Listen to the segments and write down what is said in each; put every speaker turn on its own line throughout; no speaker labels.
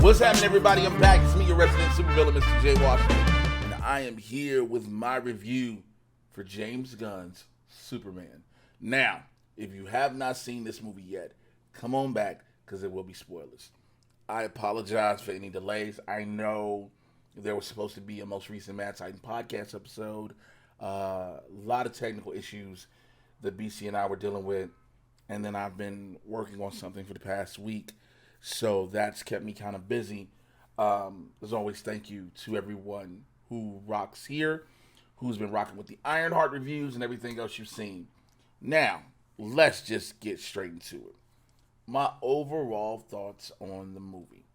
What's happening, everybody? I'm back. It's me, your resident supervillain, Mr. J. Washington, and I am here with my review for James Gunn's Superman. Now, if you have not seen this movie yet, come on back, because there will be spoilers. I apologize for any delays. I know there was supposed to be a most recent Mad Titan podcast episode. A lot of technical issues that BC and I were dealing with, and then I've been working on something for the past week. So that's kept me kind of busy. As always, thank you to everyone who rocks here, who's been rocking with the Ironheart reviews and everything else you've seen. Now, let's just get straight into it. My overall thoughts on the movie.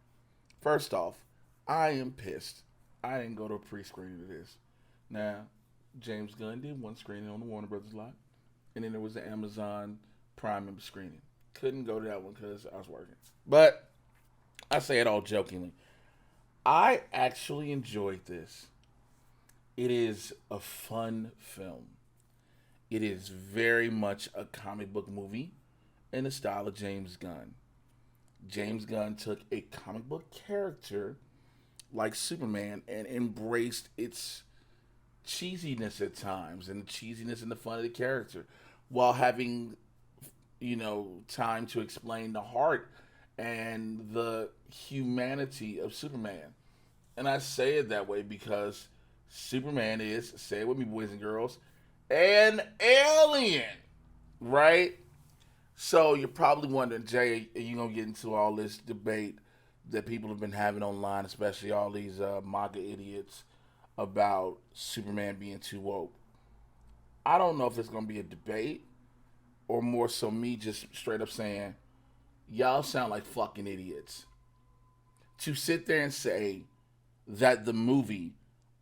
First off, I am pissed. I didn't go to a pre-screening of this. Now, James Gunn did one screening on the Warner Brothers lot, and then there was the Amazon Prime member screening. Couldn't go to that one because I was working. But I say it all jokingly. I actually enjoyed this. It is a fun film. It is very much a comic book movie in the style of James Gunn. James Gunn took a comic book character like Superman and embraced its cheesiness at times and the cheesiness and the fun of the character while having, time to explain the heart and the humanity of Superman. And I say it that way because Superman is, say it with me, boys and girls, an alien, right? So you're probably wondering, Jay, are you going to get into all this debate that people have been having online, especially all these MAGA idiots, about Superman being too woke? I don't know if it's going to be a debate or more so me just straight up saying, y'all sound like fucking idiots. To sit there and say that the movie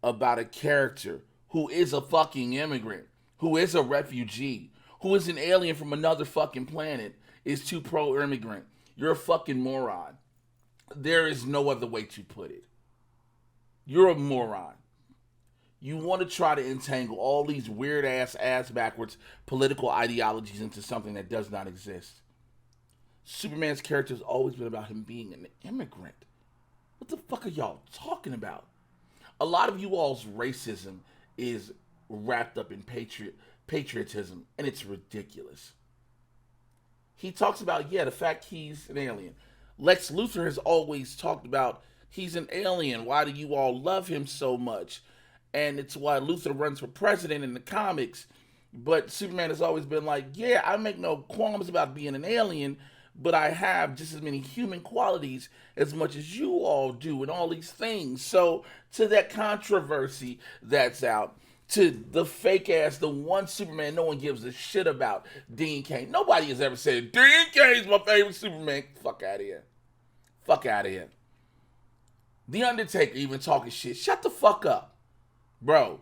about a character who is a fucking immigrant, who is a refugee, who is an alien from another fucking planet, is too pro-immigrant. You're a fucking moron. There is no other way to put it. You're a moron. You want to try to entangle all these weird-ass, ass-backwards political ideologies into something that does not exist. Superman's character has always been about him being an immigrant. What the fuck are y'all talking about? A lot of you all's racism is wrapped up in patriotism, and it's ridiculous. He talks about, the fact he's an alien. Lex Luthor has always talked about he's an alien. Why do you all love him so much? And it's why Luthor runs for president in the comics. But Superman has always been like, I make no qualms about being an alien, but I have just as many human qualities as much as you all do and all these things. So to that controversy that's out, to the fake ass, the one Superman no one gives a shit about, Dean Cain. Nobody has ever said, Dean Cain's my favorite Superman. Fuck out of here. Fuck out of here. The Undertaker even talking shit. Shut the fuck up. Bro,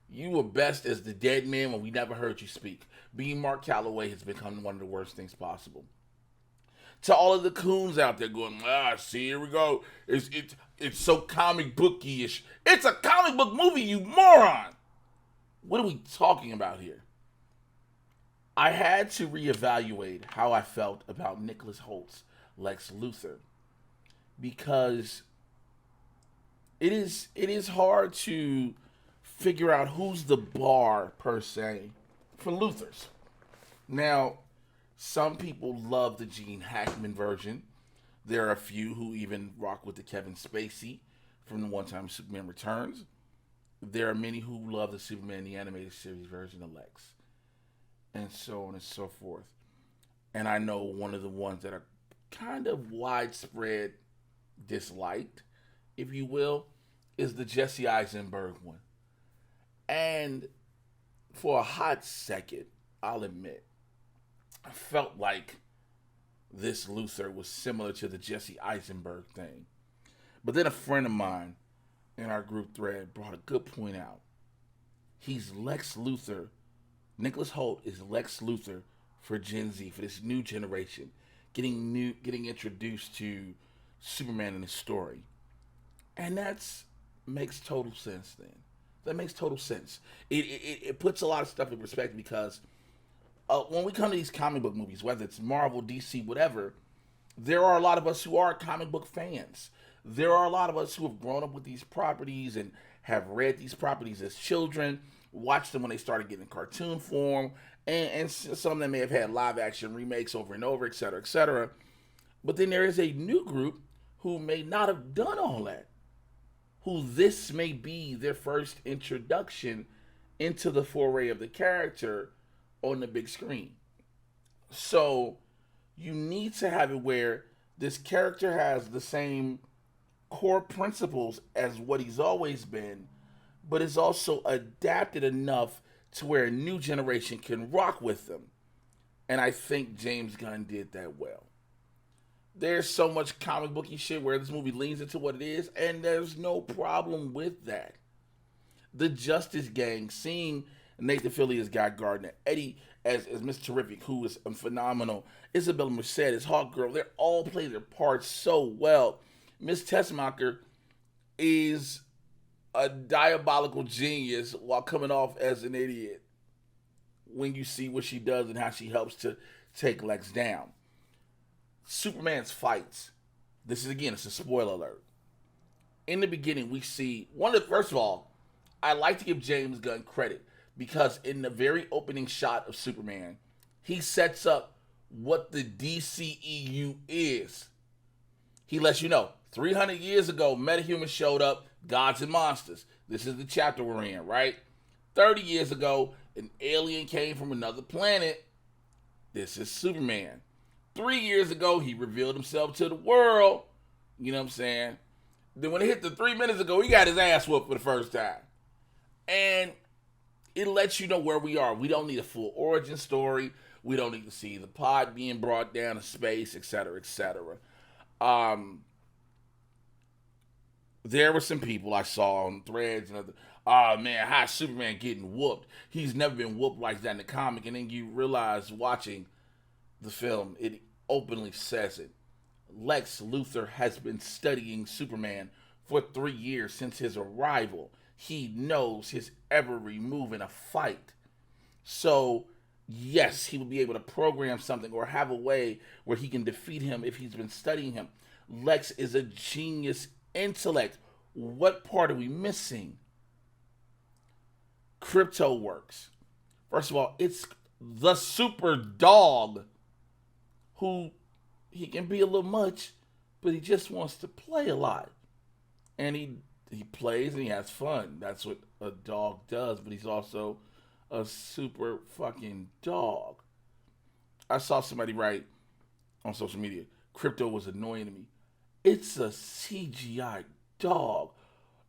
you were best as the dead man when we never heard you speak. Being Mark Calloway has become one of the worst things possible. To all of the coons out there going, see, here we go. It's so comic booky-ish. It's a comic book movie, you moron. What are we talking about here? I had to reevaluate how I felt about Nicholas Holt's Lex Luthor, because it is hard to figure out who's the bar, per se, for Luthors. Now, some people love the Gene Hackman version. There are a few who even rock with the Kevin Spacey from the One Time Superman Returns. There are many who love the Superman the Animated Series version of Lex. And so on and so forth. And I know one of the ones that are kind of widespread disliked, if you will, is the Jesse Eisenberg one. And for a hot second, I'll admit, I felt like this Luthor was similar to the Jesse Eisenberg thing. But then a friend of mine in our group thread brought a good point out. He's Lex Luthor. Nicholas Hoult is Lex Luthor for Gen Z, for this new generation, getting introduced to Superman in his story. And that makes total sense then. That makes total sense. It puts a lot of stuff in perspective, because when we come to these comic book movies, whether it's Marvel, DC, whatever, there are a lot of us who are comic book fans. There are a lot of us who have grown up with these properties and have read these properties as children, watched them when they started getting cartoon form, and some of them may have had live action remakes over and over, etc., etc. But then there is a new group who may not have done all that, who this may be their first introduction into the foray of the character on the big screen. So you need to have it where this character has the same core principles as what he's always been, but is also adapted enough to where a new generation can rock with them. And I think James Gunn did that well. There's so much comic booky shit where this movie leans into what it is, and there's no problem with that. The Justice Gang, seeing Nathan Fillion as Guy Gardner, Eddie as Mr. Terrific, who is phenomenal, Isabel Merced as Hawkgirl, they all play their parts so well. Miss Tessmacher is a diabolical genius while coming off as an idiot when you see what she does and how she helps to take Lex down. Superman's fights. This is, again, it's a spoiler alert. In the beginning, we see first of all, I like to give James Gunn credit because in the very opening shot of Superman, he sets up what the DCEU is. He lets you know, 300 years ago, metahumans showed up, gods and monsters. This is the chapter we're in, right? 30 years ago, an alien came from another planet. This is Superman. 3 years ago, he revealed himself to the world. You know what I'm saying? Then when it hit the 3 minutes ago, he got his ass whooped for the first time. And it lets you know where we are. We don't need a full origin story. We don't need to see the pod being brought down to space, etc., etc. There were some people I saw on threads and other, oh man, how is Superman getting whooped? He's never been whooped like that in the comic. And then you realize watching the film, it openly says it. Lex Luthor has been studying Superman for 3 years since his arrival. He knows his every move in a fight. So, yes, he will be able to program something or have a way where he can defeat him if he's been studying him. Lex is a genius intellect. What part are we missing? Krypto works. First of all, it's the super dog who he can be a little much, but he just wants to play a lot. And he plays and he has fun. That's what a dog does, but he's also a super fucking dog. I saw somebody write on social media, Krypto was annoying to me. It's a CGI dog.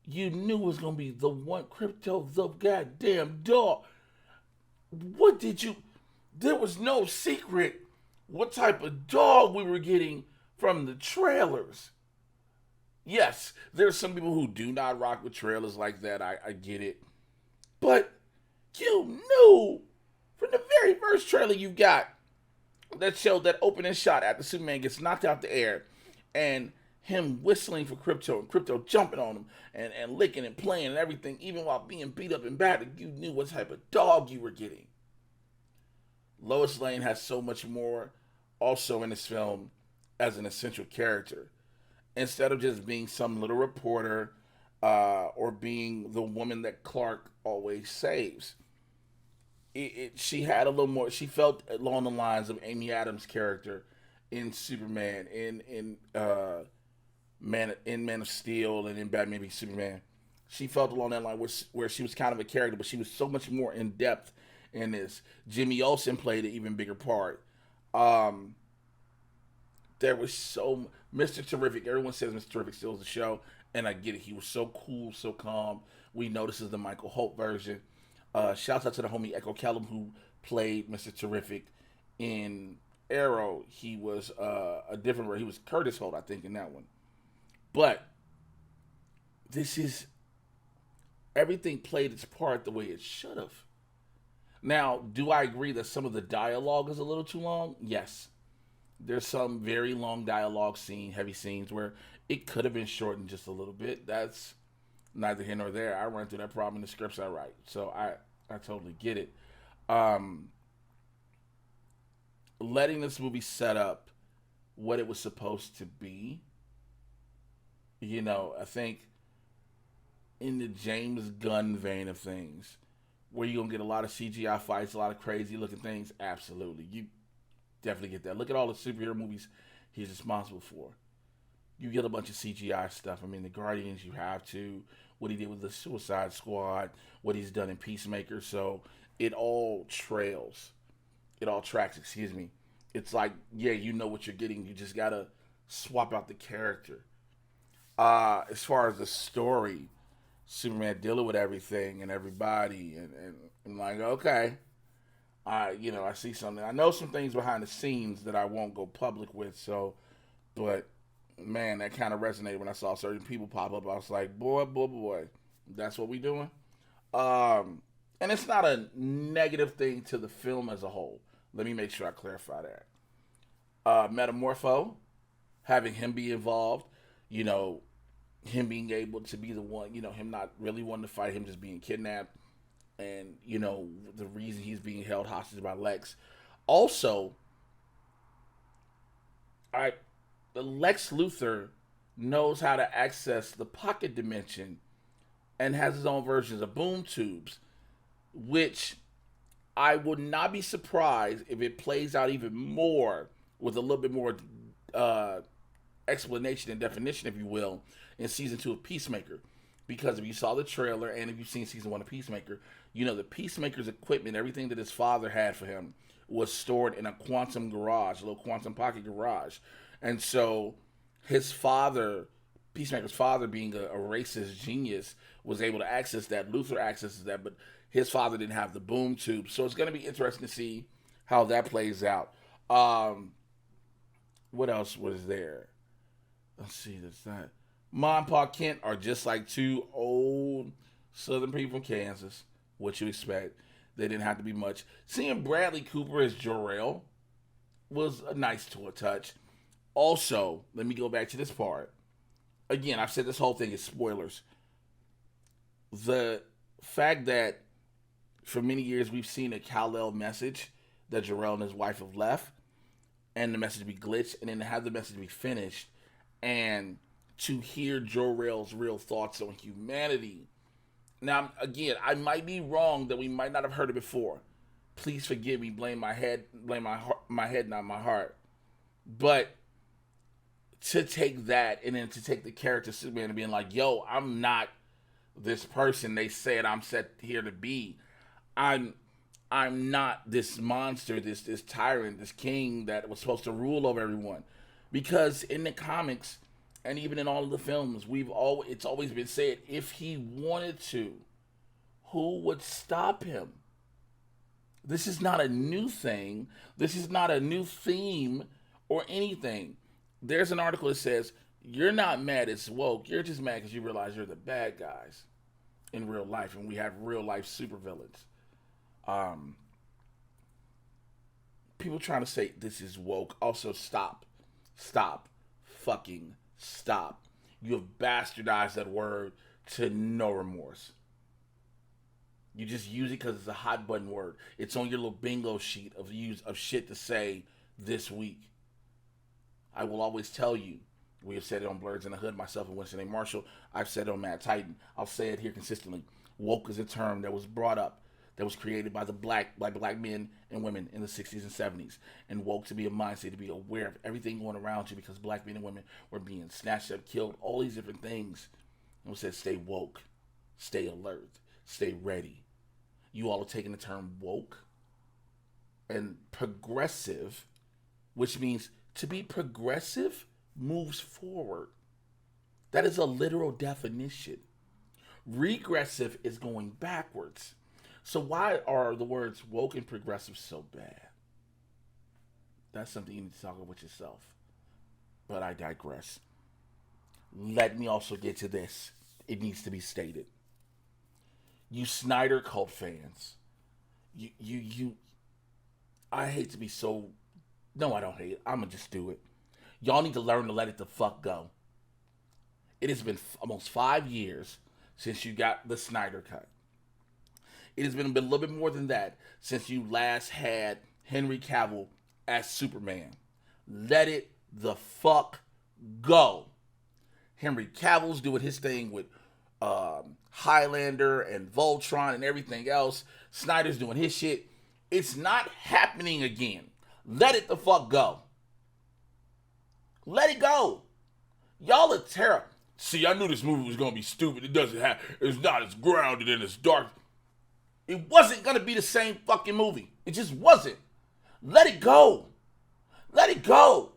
You knew it was going to be the one Krypto, the goddamn dog. What did you... There was no secret what type of dog we were getting from the trailers. Yes, there's some people who do not rock with trailers like that. I get it. But you knew from the very first trailer you got that showed that opening shot after Superman gets knocked out the air and him whistling for Krypto and Krypto jumping on him and licking and playing and everything, even while being beat up and battered, you knew what type of dog you were getting. Lois Lane has so much more also in this film as an essential character. Instead of just being some little reporter or being the woman that Clark always saves. She had a little more, she felt along the lines of Amy Adams' character in Superman, in Man of Steel, and in Batman v Superman. She felt along that line where she was kind of a character, but she was so much more in depth in this. Jimmy Olsen played an even bigger part. There was so... Mr. Terrific, everyone says Mr. Terrific steals the show, and I get it. He was so cool, so calm. We know this is the Michael Holt version. Shouts out to the homie Echo Callum, who played Mr. Terrific in Arrow. He was a different... He was Curtis Holt, I think, in that one. But this is... Everything played its part the way it should have. Now, do I agree that some of the dialogue is a little too long? Yes. There's some very long dialogue heavy scenes where it could have been shortened just a little bit. That's neither here nor there. I run through that problem in the scripts I write. So I totally get it. Letting this movie set up what it was supposed to be. I think in the James Gunn vein of things, where you're gonna get a lot of CGI fights, a lot of crazy looking things, absolutely. You definitely get that. Look at all the superhero movies he's responsible for. You get a bunch of CGI stuff. I mean, the Guardians, you have to. What he did with the Suicide Squad, what he's done in Peacemaker. So it all trails. It all tracks, excuse me. It's like, yeah, you know what you're getting. You just gotta swap out the character. As far as the story, Superman dealing with everything and everybody, and I'm like, okay, I see something. I know some things behind the scenes that I won't go public with. So, but man, that kind of resonated when I saw certain people pop up. I was like, boy, that's what we doing. And it's not a negative thing to the film as a whole. Let me make sure I clarify that. Metamorpho, having him be involved, him being able to be the one, him not really wanting to fight, him just being kidnapped, and, the reason he's being held hostage by Lex. Also, the Lex Luthor knows how to access the pocket dimension and has his own versions of boom tubes, which I would not be surprised if it plays out even more with a little bit more explanation and definition, if you will, in season 2 of Peacemaker. Because if you saw the trailer and if you've seen season 1 of Peacemaker, the Peacemaker's equipment, everything that his father had for him, was stored in a quantum garage, a little quantum pocket garage. And so his father, Peacemaker's father, being a racist genius, was able to access that. Luthor accesses that, but his father didn't have the boom tube. So it's going to be interesting to see how that plays out. What else was there? Let's see, that's that. Ma and Pa Kent are just like two old Southern people from Kansas. What you expect. They didn't have to be much. Seeing Bradley Cooper as Jor-El was a nice touch. Also, let me go back to this part. Again, I've said this whole thing is spoilers. The fact that for many years we've seen a Kal-El message that Jor-El and his wife have left, and the message be glitched, and then to have the message be finished, and to hear Jor-El's real thoughts on humanity. Now, again, I might be wrong that we might not have heard it before. Please forgive me. Blame my head. Blame my head, not my heart. But to take that and then to take the character Superman and being like, yo, I'm not this person they said I'm set here to be. I'm not this monster, this tyrant, this king that was supposed to rule over everyone. Because in the comics, and even in all of the films, it's always been said, if he wanted to, who would stop him? This is not a new thing. This is not a new theme or anything. There's an article that says, you're not mad it's woke. You're just mad because you realize you're the bad guys in real life, and we have real life supervillains. People trying to say this is woke. Also, stop. Fucking stop. You have bastardized that word to no remorse. You just use it because it's a hot button word. It's on your little bingo sheet of shit to say this week. I will always tell you. We have said it on Blurs in the Hood, myself and Winston A. Marshall. I've said it on Mad Titan. I'll say it here consistently. Woke is a term that was brought up, that was created by black men and women in the 60s and 70s. And woke to be a mindset, to be aware of everything going around you, because black men and women were being snatched up, killed, all these different things. And we said, stay woke, stay alert, stay ready. You all are taking the term woke and progressive, which means to be progressive moves forward. That is a literal definition. Regressive is going backwards. So why are the words woke and progressive so bad? That's something you need to talk about with yourself. But I digress. Let me also get to this. It needs to be stated. You Snyder cult fans, I hate to be so, no, I don't hate it. I'm going to just do it. Y'all need to learn to let it the fuck go. It has been almost 5 years since you got the Snyder cut. It has been a little bit more than that since you last had Henry Cavill as Superman. Let it the fuck go. Henry Cavill's doing his thing with Highlander and Voltron and everything else. Snyder's doing his shit. It's not happening again. Let it the fuck go. Let it go. Y'all are terrible. See, I knew this movie was gonna be stupid. It's not as grounded and as dark. It wasn't gonna be the same fucking movie. It just wasn't. Let it go. Let it go.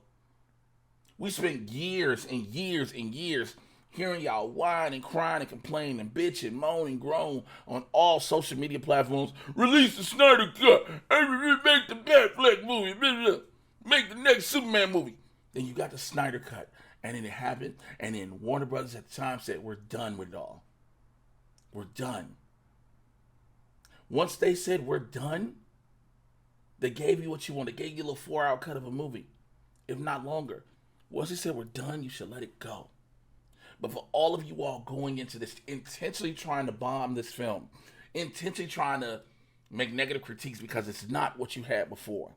We spent years and years and years hearing y'all whine and crying and complain and bitch and moan and groan on all social media platforms. Release the Snyder Cut and make the Batfleck movie. Make the next Superman movie. Then you got the Snyder Cut. And then it happened. And then Warner Brothers at the time said, we're done with it all. We're done. Once they said we're done, they gave you what you want. They gave you a little 4-hour cut of a movie, if not longer. Once they said we're done, you should let it go. But for all of you all going into this, intentionally trying to bomb this film, intentionally trying to make negative critiques because it's not what you had before,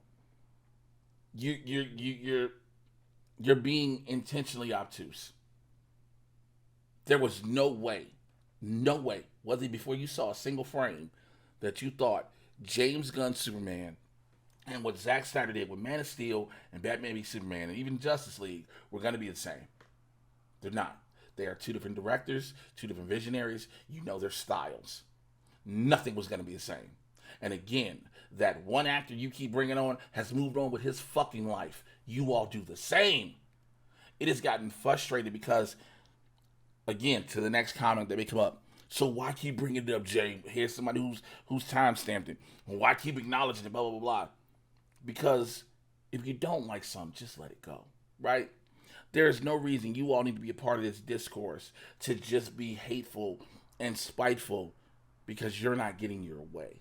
you're being intentionally obtuse. There was no way, whether before you saw a single frame, that you thought James Gunn's Superman and what Zack Snyder did with Man of Steel and Batman v Superman and even Justice League were going to be the same. They're not. They are two different directors, two different visionaries. You know their styles. Nothing was going to be the same. And again, that one actor you keep bringing on has moved on with his fucking life. You all do the same. It has gotten frustrated because, again, to the next comment that may come up, so why keep bringing it up, Jay? Here's somebody who's time-stamped it. Why keep acknowledging it, blah, blah, blah, blah. Because if you don't like something, just let it go, right? There is no reason you all need to be a part of this discourse to just be hateful and spiteful because you're not getting your way.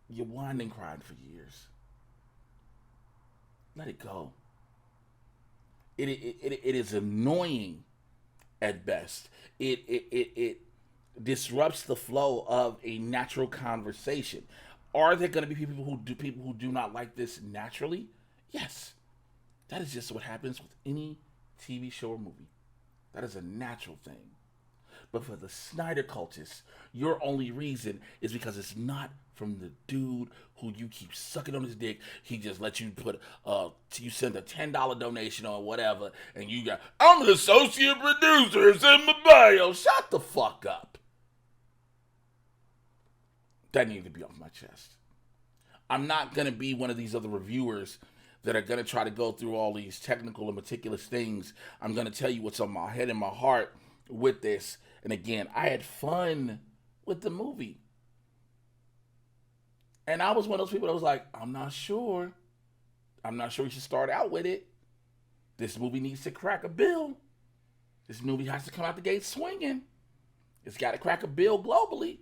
You whined and cried for years. Let it go. It is annoying at best. It disrupts the flow of a natural conversation. Are there going to be people who do not like this naturally? Yes. That is just what happens with any TV show or movie. That is a natural thing. But for the Snyder cultists, your only reason is because it's not from the dude who you keep sucking on his dick. He just lets you you send a $10 donation or whatever, and you got, I'm an associate producer, it's in my bio. Shut the fuck up. That needs to be off my chest. I'm not going to be one of these other reviewers that are going to try to go through all these technical and meticulous things. I'm going to tell you what's on my head and my heart with this. And again, I had fun with the movie. And I was one of those people that was like, I'm not sure you should start out with it. This movie needs to crack a bill. This movie has to come out the gate swinging. It's got to crack a bill globally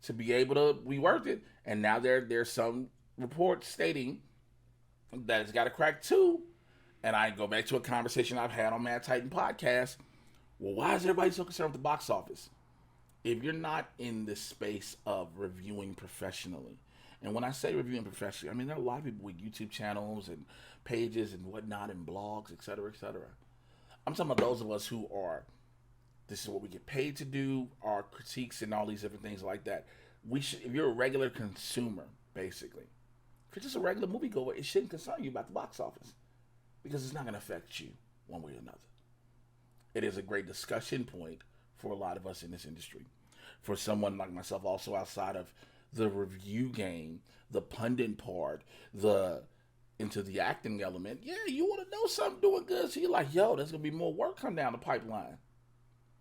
to be able to be worth it. And now there's some reports stating that it's got to crack 2. And I go back to a conversation I've had on Mad Titan podcast. Well, why is everybody so concerned with the box office? If you're not in the space of reviewing professionally, and when I say reviewing professionally, I mean there are a lot of people with YouTube channels and pages and whatnot and blogs, et cetera, et cetera. I'm talking about those of us who are, this is what we get paid to do, our critiques and all these different things like that. If you're a regular consumer, basically, if you're just a regular moviegoer, it shouldn't concern you about the box office because it's not going to affect you one way or another. It is a great discussion point for a lot of us in this industry. For someone like myself, also outside of the review game, the pundit part, into the acting element, yeah, you want to know something doing good. So you're like, yo, there's going to be more work come down the pipeline.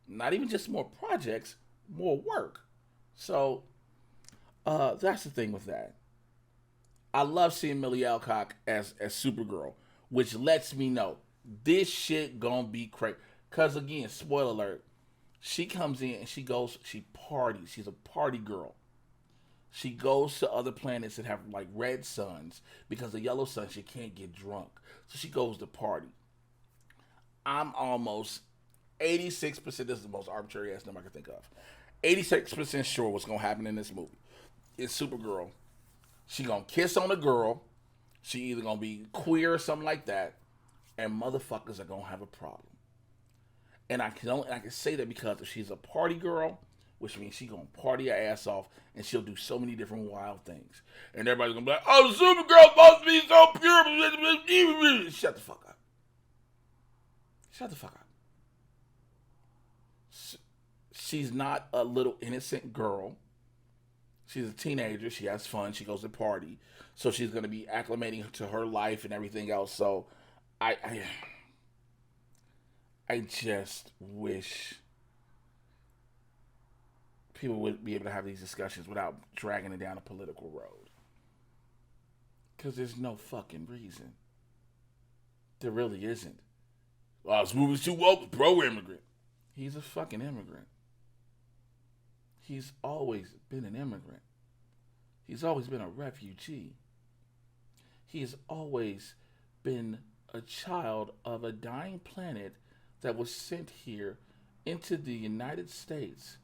Not even just more projects, more work. So that's the thing with that. I love seeing Millie Alcock as Supergirl, which lets me know this shit gonna be crazy. Because again, spoiler alert, she comes in and she parties. She's a party girl. She goes to other planets that have like red suns because the yellow sun she can't get drunk. So she goes to party. I'm almost 86%, this is the most arbitrary ass number I can think of. 86% sure what's gonna happen in this movie. It's Supergirl. She gonna kiss on a girl She either gonna be queer or something like that, and motherfuckers are gonna have a problem. And I can say that because if she's a party girl, which means she gonna party her ass off, and she'll do so many different wild things. And everybody's gonna be like, "Oh, Supergirl must be so pure." Shut the fuck up. Shut the fuck up. She's not a little innocent girl. She's a teenager. She has fun. She goes to party. So she's going to be acclimating to her life and everything else. So I just wish people would be able to have these discussions without dragging it down a political road. Because there's no fucking reason. There really isn't. Well, this movie's too woke, pro-immigrant. He's a fucking immigrant. He's always been an immigrant. He's always been a refugee. He's always been a child of a dying planet that was sent here into the United States.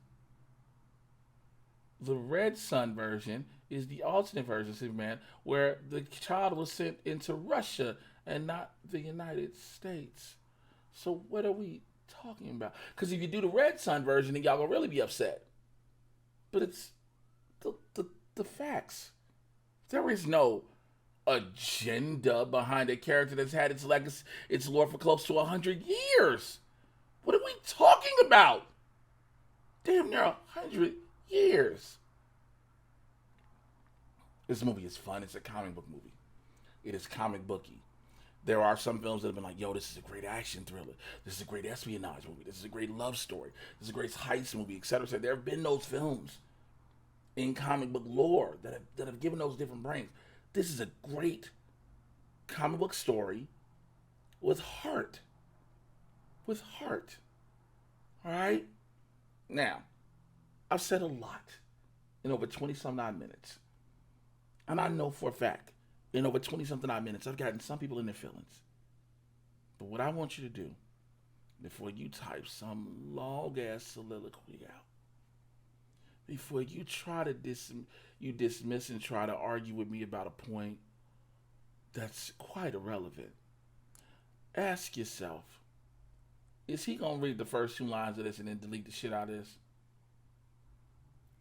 The Red Sun version is the alternate version of Superman, where the child was sent into Russia and not the United States. So what are we talking about? Because if you do the Red Sun version, then y'all gonna really be upset. But it's the facts. There is no agenda behind a character that's had its legacy, its lore for close to 100 years. What are we talking about? Damn near 100 years. This movie is fun. It's a comic book movie. It is comic booky. There are some films that have been like, yo, this is a great action thriller. This is a great espionage movie. This is a great love story. This is a great heist movie, etc. So there have been those films in comic book lore that have given those different brains. This is a great comic book story with heart. With heart. All right? Now, I've said a lot in over 20-some odd minutes. And I know for a fact, in over 20-something odd minutes, I've gotten some people in their feelings. But what I want you to do, before you type some long-ass soliloquy out, before you try to dismiss and try to argue with me about a point that's quite irrelevant, ask yourself, is he going to read the first 2 lines of this and then delete the shit out of this?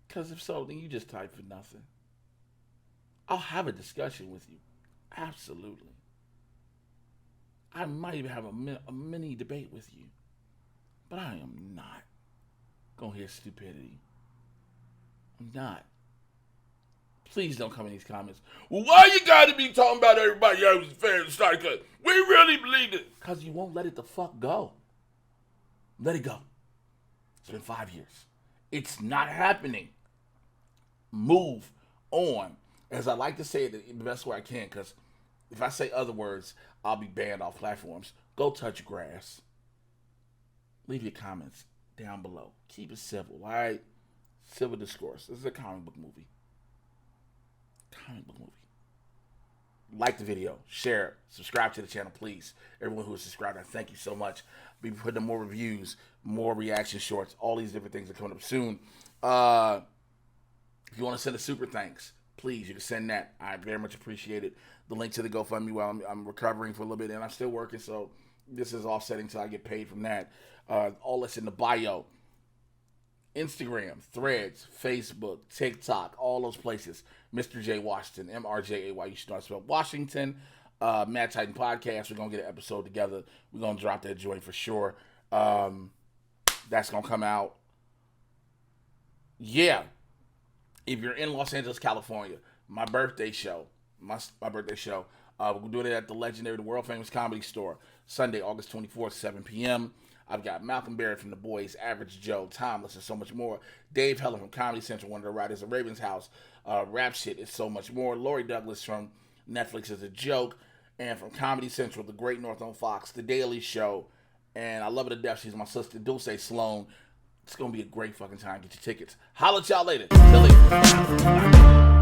Because if so, then you just type for nothing. I'll have a discussion with you. Absolutely. I might even have a mini debate with you. But I am not going to hear stupidity. I'm not. Please don't come in these comments. Well, why you got to be talking about everybody else's fans? We really believe it. Because you won't let it the fuck go. Let it go. It's been 5 years. It's not happening. Move on. As I like to say it the best way I can, because if I say other words, I'll be banned off platforms. Go touch grass. Leave your comments down below. Keep it civil, all right? Civil discourse. This is a comic book movie. Comic book movie. Like the video, share it, subscribe to the channel, please. Everyone who is subscribed, I thank you so much. We'll be putting more reviews, more reaction shorts, all these different things are coming up soon. If you want to send a super thanks, please, you can send that. I very much appreciate it. The link to the GoFundMe while I'm recovering for a little bit, and I'm still working, so this is offsetting until I get paid from that. All that's in the bio. Instagram, Threads, Facebook, TikTok, all those places. Mr. J Washington, MRJAY. You should know how to spell Washington. Mad Titan Podcast. We're going to get an episode together. We're going to drop that joint for sure. That's going to come out. Yeah. If you're in Los Angeles, California, my birthday show, we're doing it at the legendary, the world famous Comedy Store, Sunday, August 24th, 7 p.m. I've got Malcolm Barrett from The Boys, Average Joe, Timeless, and so much more. Dave Heller from Comedy Central, one of the writers of Raven's House, Rap Shit, is so much more. Lori Douglas from Netflix is a Joke, and from Comedy Central, The Great North on Fox, The Daily Show, and I love her to death. She's my sister, Dulce Sloan. It's going to be a great fucking time. Get your tickets. Holla at y'all later. Till later.